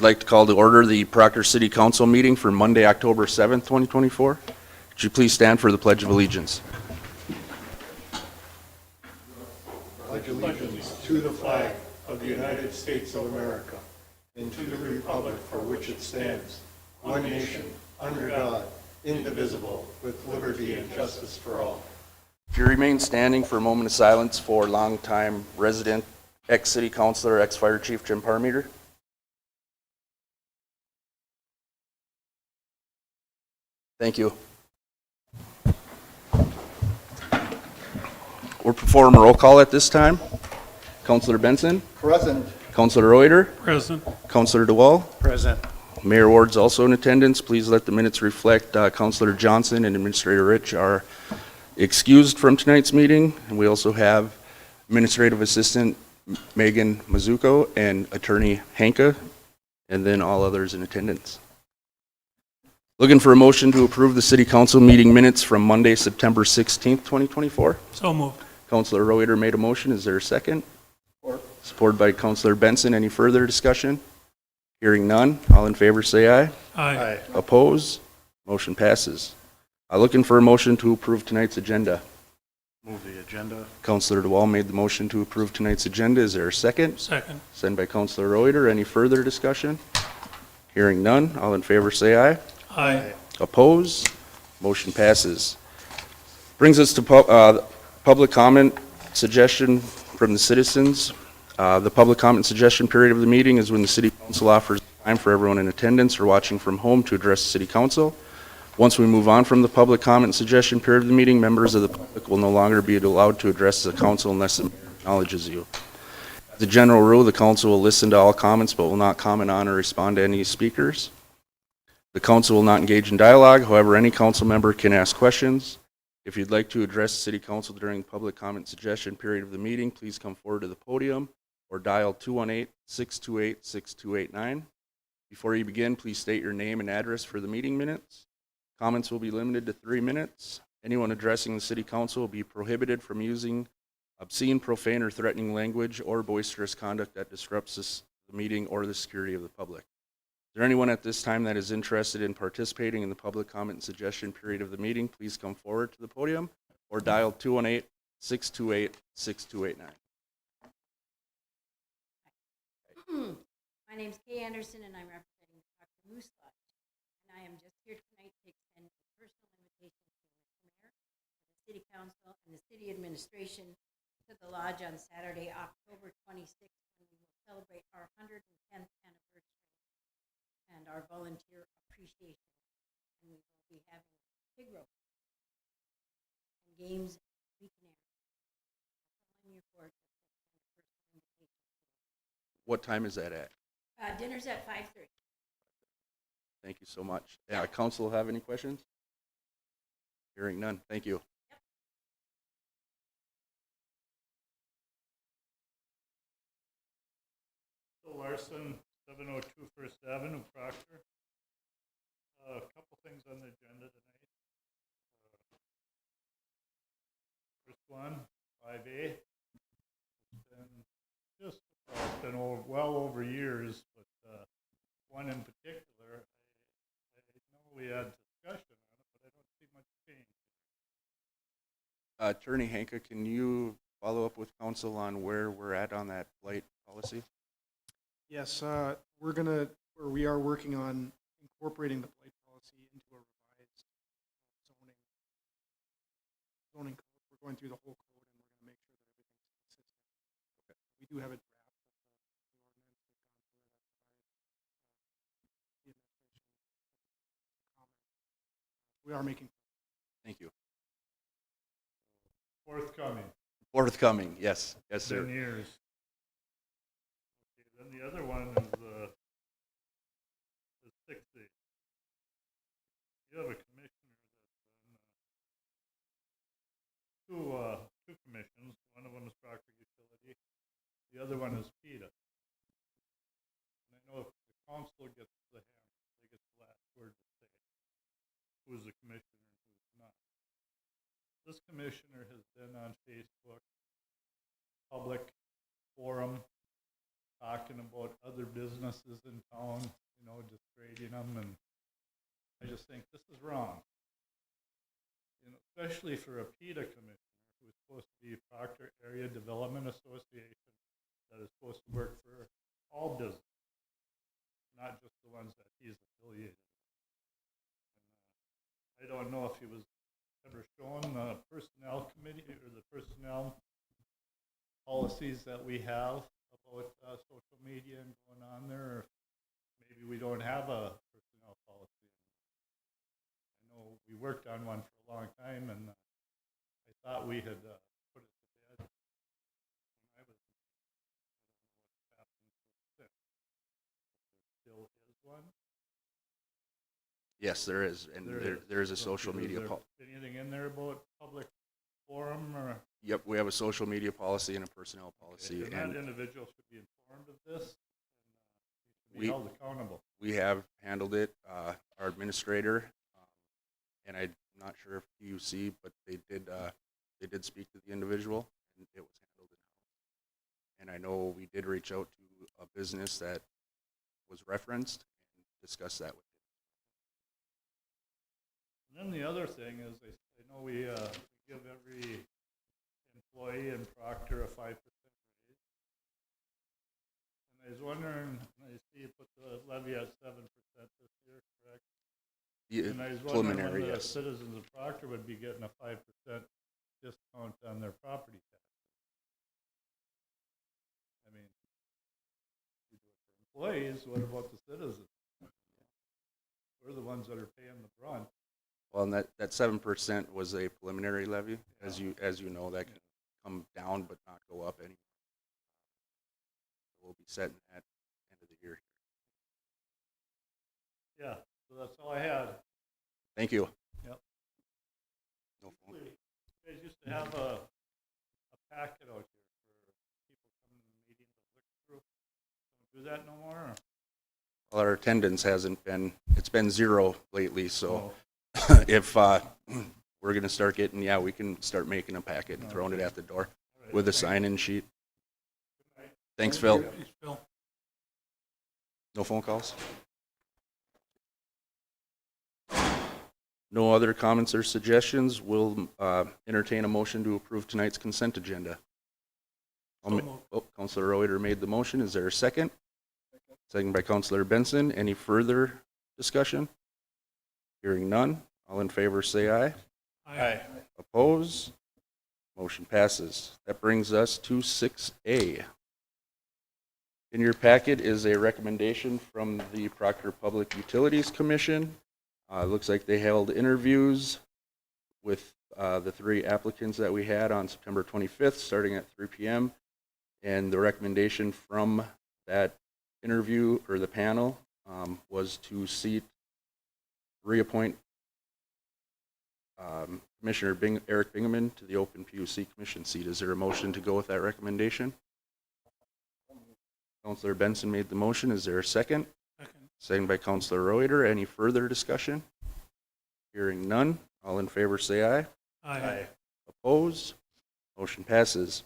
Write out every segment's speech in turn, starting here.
like to call to order the Proctor City Council meeting for Monday, October 7th, 2024. Could you please stand for the Pledge of Allegiance? Pledge allegiance to the flag of the United States of America and to the republic for which it stands, one nation, under God, indivisible, with liberty and justice for all. If you remain standing for a moment of silence for longtime resident, ex-city councilor, ex-fire chief Jim Parmeter. Thank you. We'll perform a roll call at this time. Councilor Benson, Present. Councilor Reuter, Present. Councilor DeWall, Present. Mayor Ward's also in attendance. Please let the minutes reflect Councilor Johnson and Administrator Rich are excused from tonight's meeting. And we also have Administrative Assistant Megan Mizuko and Attorney Hanka, and then all others in attendance. Looking for a motion to approve the City Council meeting minutes from Monday, September 16th, 2024. So moved. Councilor Reuter made a motion. Is there a second? Supported by Councilor Benson. Any further discussion? Hearing none. All in favor say aye. Aye. Oppose? Motion passes. Looking for a motion to approve tonight's agenda. Move the agenda. Councilor DeWall made the motion to approve tonight's agenda. Is there a second? Second. Sent by Councilor Reuter. Any further discussion? Hearing none. All in favor say aye. Aye. Oppose? Motion passes. Brings us to public comment suggestion from the citizens. The public comment suggestion period of the meeting is when the City Council offers time for everyone in attendance or watching from home to address the City Council. Once we move on from the public comment suggestion period of the meeting, members of the public will no longer be allowed to address the council unless the mayor acknowledges you. As a general rule, the council will listen to all comments but will not comment on or respond to any speakers. The council will not engage in dialogue. However, any council member can ask questions. If you'd like to address the City Council during the public comment suggestion period of the meeting, please come forward to the podium or dial 218-628-6289. Before you begin, please state your name and address for the meeting minutes. Comments will be limited to 3 minutes. Anyone addressing the City Council will be prohibited from using obscene, profane, or threatening language or boisterous conduct that disrupts the meeting or the security of the public. Is there anyone at this time that is interested in participating in the public comment and suggestion period of the meeting? Please come forward to the podium or dial 218-628-6289. My name's Kay Anderson, and I'm representing Dr. Moose Lodge. And I am just here tonight to extend a personal invitation to the Mayor, the City Council, and the City Administration to the Lodge on Saturday, October 26th, when we will celebrate our 110th anniversary and our volunteer appreciation. And we will be having pig roast and games we can air. I'm calling you for just a personal invitation. What time is that at? Dinner's at 5:30. Thank you so much. Yeah, council have any questions? Hearing none. Thank you. Phil Larson, 702 First Avenue, Proctor. A couple things on the agenda tonight. First one, 5A. It's been well over years, but one in particular, I know we had discussion on it, but I don't see much change. Attorney Hanka, can you follow up with council on where we're at on that blight policy? Yes, we are working on incorporating the blight policy into a revised zoning code. We're going through the whole code, and we're going to make sure that everything's consistent. Okay. We do have a draft of the ordinance that provides the administration comments. We are making. Thank you. Forthcoming. Forthcoming, yes. Yes, sir. 10 years. Okay, then the other one is the 6A. You have a commissioner that's been two commissions. One of them is Proctor Utility. The other one is PETA. And I know if the council gets the hammer, they get the last word to say who's the commissioner and who's not. This commissioner has been on Facebook, public forum, talking about other businesses in town, you know, just grading them, and I just think this is wrong. You know, especially for a PETA commissioner who's supposed to be Proctor Area Development Association that is supposed to work for all business, not just the ones that he's affiliated with. And, I don't know if he was ever shown the personnel committee or the personnel policies that we have about social media and going on there, or maybe we don't have a personnel policy. I know we worked on one for a long time, and I thought we had put it to bed when I was, I don't know what's happened since. There still is one. Yes, there is, and there is a social Okay, media is there anything in there about public forum or? Yep, we have a social media policy and a personnel policy, And and that individual should be informed of this, and he should We- be held accountable. we have handled it. Our administrator, and I'm not sure if PUC, but they did speak to the individual, and it was handled in-house. And I know we did reach out to a business that was referenced and discuss that with him. And then the other thing is, I know we give every employee in Proctor a 5% raise. And I was wondering, I see you put the levy at 7% this year, correct? And I was wondering Preliminary, when the yes. citizens of Proctor would be getting a 5% discount on their property tax. I mean, you do it for employees, what about the citizens? We're the ones that are paying the brunt. Well, and that 7% was a preliminary levy, as you know, that can come down but not go up anymore. We'll be setting that end of the year. Yeah, so that's all I had. Thank you. Yep. No phone. You guys used to have a packet out here for people coming to the meetings to look through. Don't do that no more? Or? Well, our attendance hasn't been, it's been 0 lately, so Oh, if we're going to start getting, we can start making a packet and throwing it at the door all right. with a sign-in sheet. Good night. Thanks, Phil. Thanks, Phil. No phone calls? No other comments or suggestions? We'll entertain a motion to approve tonight's consent agenda. Councilor Reuter made the motion. Is there a second? Second by Councilor Benson. Any further discussion? Hearing none. All in favor say aye. Aye. Oppose? Motion passes. That brings us to 6A. In your packet is a recommendation from the Proctor Public Utilities Commission. It looks like they held interviews with the 3 applicants that we had on September 25th, starting at 3 p.m. And the recommendation from that interview, or the panel, was to reappoint Commissioner Eric Bingaman to the open PUC Commission seat. Is there a motion to go with that recommendation? Councilor Benson made the motion. Is there a second? Second by Councilor Reuter. Any further discussion? Hearing none. All in favor say aye. Aye. Oppose? Motion passes.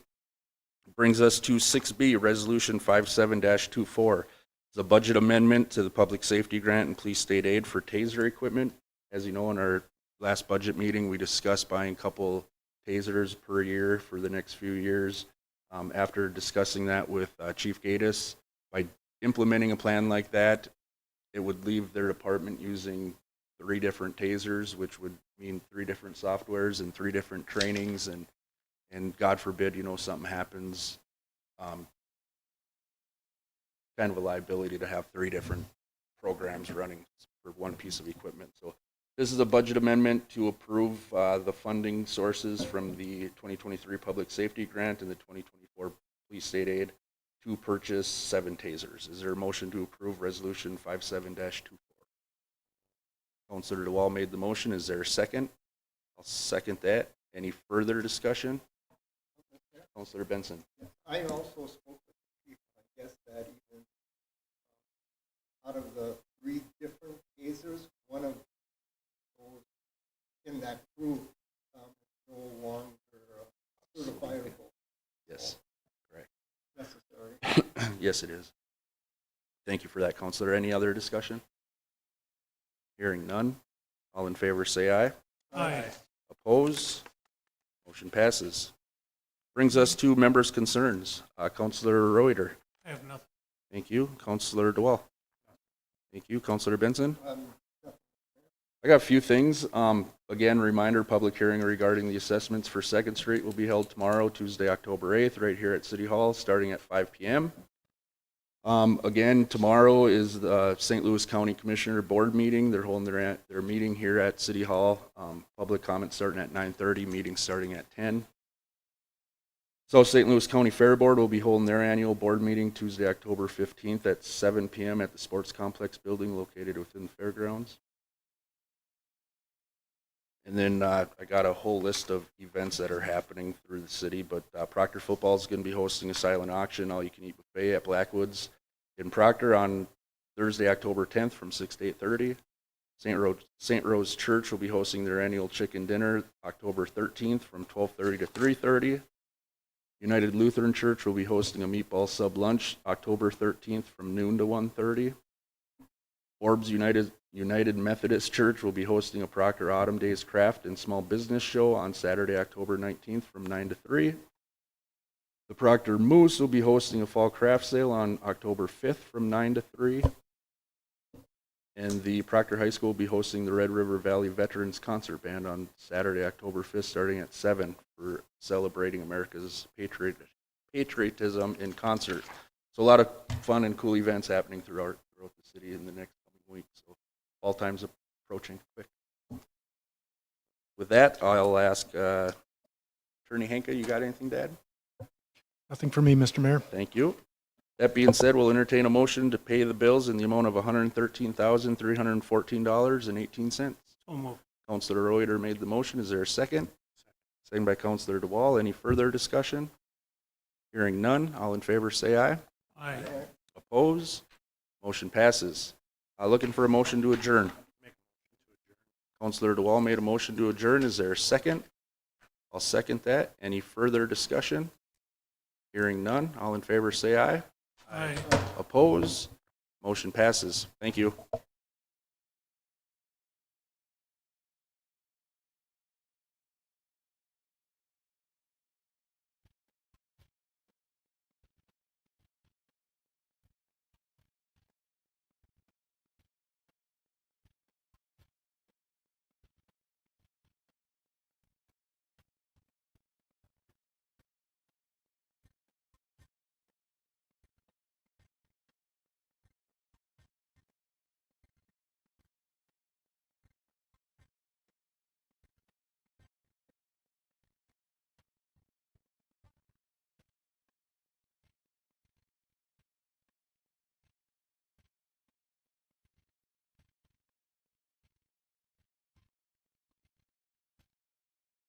Brings us to 6B, Resolution 57-24. It's a budget amendment to the public safety grant and police state aid for taser equipment. As you know, in our last budget meeting, we discussed buying a couple tasers per year for the next few years. After discussing that with Chief Gaddis, by implementing a plan like that, it would leave their department using 3 different tasers, which would mean 3 different softwares and 3 different trainings, and God forbid, something happens, kind of a liability to have 3 different programs running for one piece of equipment. So this is a budget amendment to approve the funding sources from the 2023 Public Safety Grant and the 2024 Police State Aid to purchase 7 tasers. Is there a motion to approve Resolution 57-24? Councilor DeWall made the motion. Is there a second? I'll second that. Any further discussion? Councilor Benson. I also spoke with the chief. I guess that even out of the 3 different tasers, one of those in that group is no longer certifiable. Yes, correct. Necessary. Yes, it is. Thank you for that, Counselor. Any other discussion? Hearing none. All in favor, say aye. Aye. Oppose? Motion passes. Brings us to members' concerns. Counselor Reuter. I have nothing. Thank you. Counselor DeWall. Thank you. Counselor Benson. I got a few things. Again, reminder, public hearing regarding the assessments for Second Street will be held tomorrow, Tuesday, October 8th, right here at City Hall, starting at 5 p.m. Again, tomorrow is the St. Louis County Commissioner Board meeting. They're holding their meeting here at City Hall. Public comment starting at 9:30, meeting starting at 10. So St. Louis County Fair Board will be holding their annual board meeting Tuesday, October 15th at 7 p.m. at the Sports Complex building located within the fairgrounds. And then I got a whole list of events that are happening through the city, but Proctor Football is going to be hosting a silent auction, all-you-can-eat buffet at Blackwoods in Proctor on Thursday, October 10th from 6 to 8:30. St. Rose Church will be hosting their annual chicken dinner October 13th from 12:30 to 3:30. United Lutheran Church will be hosting a meatball sub lunch October 13th from noon to 1:30. Forbes United Methodist Church will be hosting a Proctor Autumn Days Craft and Small Business Show on Saturday, October 19th from 9 to 3. The Proctor Moose will be hosting a fall craft sale on October 5th from 9 to 3. And the Proctor High School will be hosting the Red River Valley Veterans Concert Band on Saturday, October 5th, starting at 7 for celebrating America's patriotism in concert. So a lot of fun and cool events happening throughout the city in the next coming weeks. So fall time's approaching quick. With that, I'll ask Attorney Henke, you got anything to add? Nothing for me, Mr. Mayor. Thank you. That being said, we'll entertain a motion to pay the bills in the amount of $113,314.18. So moved. Counselor Reuter made the motion. Is there a second? Second by Counselor DeWall. Any further discussion? Hearing none. All in favor say aye. Aye. Oppose? Motion passes. Looking for a motion to adjourn. Counselor DeWall made a motion to adjourn. Is there a second? I'll second that. Any further discussion? Hearing none. All in favor say aye. Aye. Oppose? Motion passes. Thank you.